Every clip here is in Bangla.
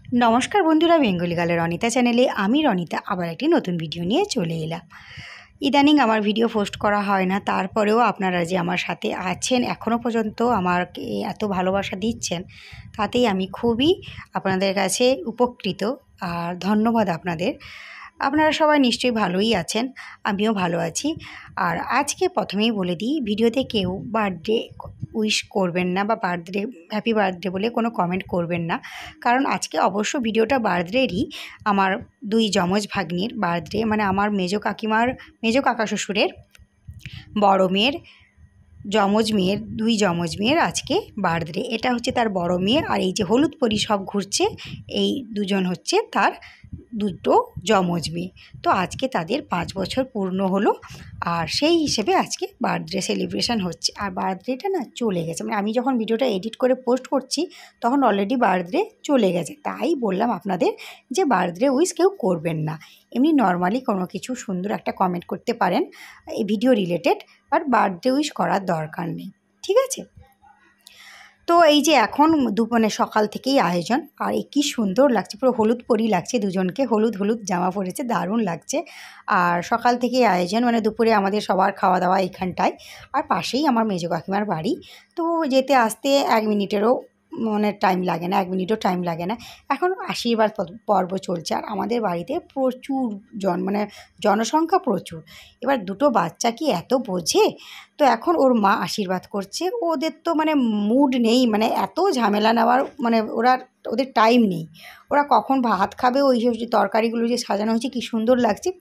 নমস্কার বন্ধুরা, বেঙ্গলি গার্লের রনিতা চ্যানেলে আমি রনিতা আবার একটি নতুন ভিডিও নিয়ে চলে এলাম। ইদানিং আমার ভিডিও পোস্ট করা হয় না, তারপরেও আপনারা যে আমার সাথে আছেন, এখনও পর্যন্ত আমাকে এত ভালোবাসা দিচ্ছেন, তাতেই আমি খুবই আপনাদের কাছে উপকৃত। আর ধন্যবাদ আপনাদের। আপনারা সবাই নিশ্চয়ই ভালোই আছেন, আমিও ভালো আছি। আর আজকে প্রথমেই বলে দিই, ভিডিওতে কেউ বার্থডে উইশ করবেন না বা বার্থডে হ্যাপি বার্থডে বলে কোনো কমেন্ট করবেন না, কারণ আজকে অবশ্য ভিডিওটা বার্থডেরই। আমার দুই যমজ ভাগ্নির বার্থডে, মানে আমার মেজো কাকা শ্বশুরের বড় মেয়ের দুই যমজ মেয়ের আজকে বার্থডে। এটা হচ্ছে তার বড় মেয়ে, আর এই যে হলুদ পরি সব ঘুরছে, এই দুজন হচ্ছে তার দুটো যমজ মেয়ে। তো আজকে তাদের 5 বছর পূর্ণ হলো, আর সেই হিসেবে আজকে বার্থডে সেলিব্রেশন হচ্ছে। আর বার্থডেটা না চলে গেছে, মানে আমি যখন ভিডিওটা এডিট করে পোস্ট করছি তখন অলরেডি বার্থডে চলে গেছে। তাই বললাম আপনাদের যে বার্থডে উইশ কেউ করবেন না, এমনি নর্মালি কোনো কিছু সুন্দর একটা কমেন্ট করতে পারেন এই ভিডিও রিলেটেড, আর বার্থডে উইশ করার দরকার নেই, ঠিক আছে? তো এই যে এখন দুপুরে সকাল থেকেই আয়োজন, আর কি সুন্দর লাগছে, পুরো হলুদ পরি লাগছে দুজনকে, হলুদ হলুদ জামা পরেছে, দারুণ লাগছে। আর সকাল থেকেই আয়োজন, মানে দুপুরে আমাদের সবার খাওয়া দাওয়া এইখানটায়। আর পাশেই আমার মেজো কাকিমার বাড়ি, তো যেতে আসতে 1 মিনিটেরও মানে টাইম লাগে না, 1 মিনিটও টাইম লাগে না। এখন আশীর্বাদ পর্ব চলছে, আর আমাদের বাড়িতে প্রচুর মানে জনসংখ্যা প্রচুর। এবার দুটো বাচ্চা কি এত বোঝে? তো এখন ওর মা আশীর্বাদ করছে। ওদের তো মানে মুড নেই, মানে এত ঝামেলা নেওয়ার, মানে ওদের টাইম নেই। ওরা কখন ভাত খাবে, ওই সব যে তরকারিগুলো যে সাজানো হয়েছে কী সুন্দর লাগছে,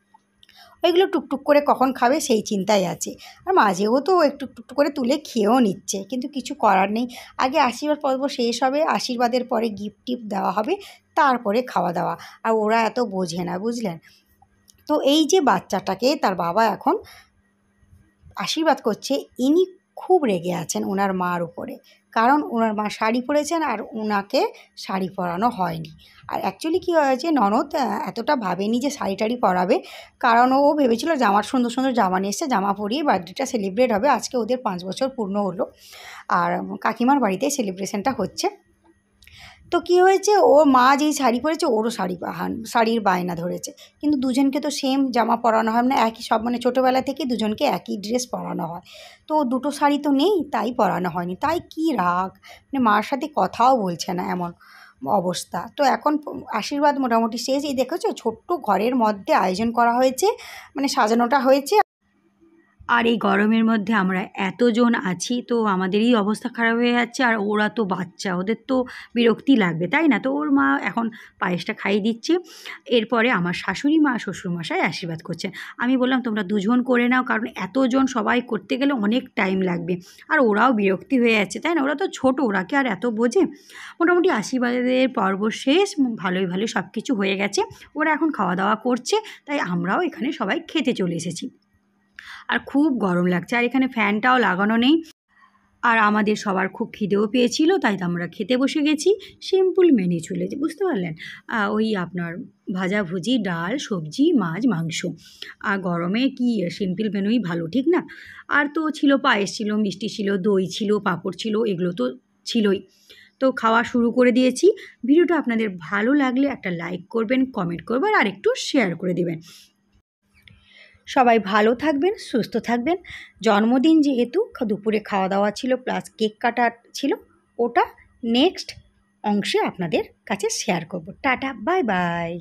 ওইগুলো টুকটুক করে কখন খাবে সেই চিন্তায় আছে। আর মাঝেও তো একটু টুকটুক করে তুলে খেয়েও নিচ্ছে, কিন্তু কিছু করার নেই। আগে আশীর্বাদ পর্ব শেষ হবে, আশীর্বাদের পরে গিফট টিফট দেওয়া হবে, তারপরে খাওয়া দাওয়া। আর ওরা এত বোঝে না, বুঝলেন? তো এই যে বাচ্চাটাকে তার বাবা এখন আশীর্বাদ করছে, ইনি খুব রেগে আছেন ওনার মার উপরে, কারণ ওনার মা শাড়ি পরেছেন আর ওনাকে শাড়ি পরানো হয়নি। আর অ্যাকচুয়ালি কী হয়েছে, ননদ এতটা ভাবেনি যে শাড়ি টাড়ি পরাবে, কারণ ও ভেবেছিল সুন্দর সুন্দর জামা নিয়ে এসছে, জামা পরিয়ে বার্থডেটা সেলিব্রেট হবে। আজকে ওদের 5 বছর পূর্ণ হলো, আর কাকিমার বাড়িতে সেলিব্রেশনটা হচ্ছে। তো কী হয়েছে, ওর মা যেই শাড়ি পরেছে ওরও শাড়ির বায়না ধরেছে, কিন্তু দুজনকে তো সেম জামা পরানো হয় না, একই সব, মানে ছোটোবেলা থেকে দুজনকে একই ড্রেস পরানো হয়। তো দুটো শাড়ি তো নেই, তাই পরানো হয়নি। তাই কী রাগ, মানে মার সাথে কথাও বলছে না, এমন অবস্থা। তো এখন আশীর্বাদ মোটামুটি শেষ। এই দেখেছো, ছোট্ট ঘরের মধ্যে আয়োজন করা হয়েছে, মানে সাজানোটা হয়েছে। আর এই গরমের মধ্যে আমরা এতজন আছি, তো আমাদেরই অবস্থা খারাপ হয়ে যাচ্ছে। আর ওরা তো বাচ্চা, ওদের তো বিরক্তি লাগবে, তাই না? তো ওর মা এখন পায়েসটা খাইয়ে দিচ্ছে। এরপরে আমার শাশুড়ি মা শ্বশুরমশাই আশীর্বাদ করছেন। আমি বললাম তোমরা দুজন করে নাও, কারণ এতজন সবাই করতে গেলে অনেক টাইম লাগবে, আর ওরাও বিরক্তি হয়ে যাচ্ছে, তাই না? ওরা তো ছোটো, ওরা কি আর এত বোঝে? মোটামুটি আশীর্বাদের পর্ব শেষ, ভালোই ভালোই সব কিছু হয়ে গেছে। ওরা এখন খাওয়া দাওয়া করছে, তাই আমরাও এখানে সবাই খেতে চলে এসেছি। আর খুব গরম লাগছে, আর এখানে ফ্যানটাও লাগানো নেই। আর আমাদের সবার খুব খিদেও পেয়েছিল, তাই তো আমরা খেতে বসে গেছি। সিম্পল মেনু চলেছে, বুঝতে পারলেন? ওই আপনার ভাজাভুজি, ডাল, সবজি, মাছ, মাংস। আর গরমে কি সিম্পল মেনুই ভালো, ঠিক না? আর তো ছিল পায়েস, ছিল মিষ্টি, ছিল দই, ছিল পাঁপড়, ছিল, এগুলো তো ছিলই। তো খাওয়া শুরু করে দিয়েছি। ভিডিওটা আপনাদের ভালো লাগলে একটা লাইক করবেন, কমেন্ট করবেন, আর একটু শেয়ার করে দেবেন। সবাই ভালো থাকবেন, সুস্থ থাকবেন। জন্মদিন যেহেতু দুপুরে খাওয়া দাওয়া ছিল প্লাস কেক কাটা ছিল, ওটা নেক্সট অংশে আপনাদের কাছে শেয়ার করব। Tata, bye bye.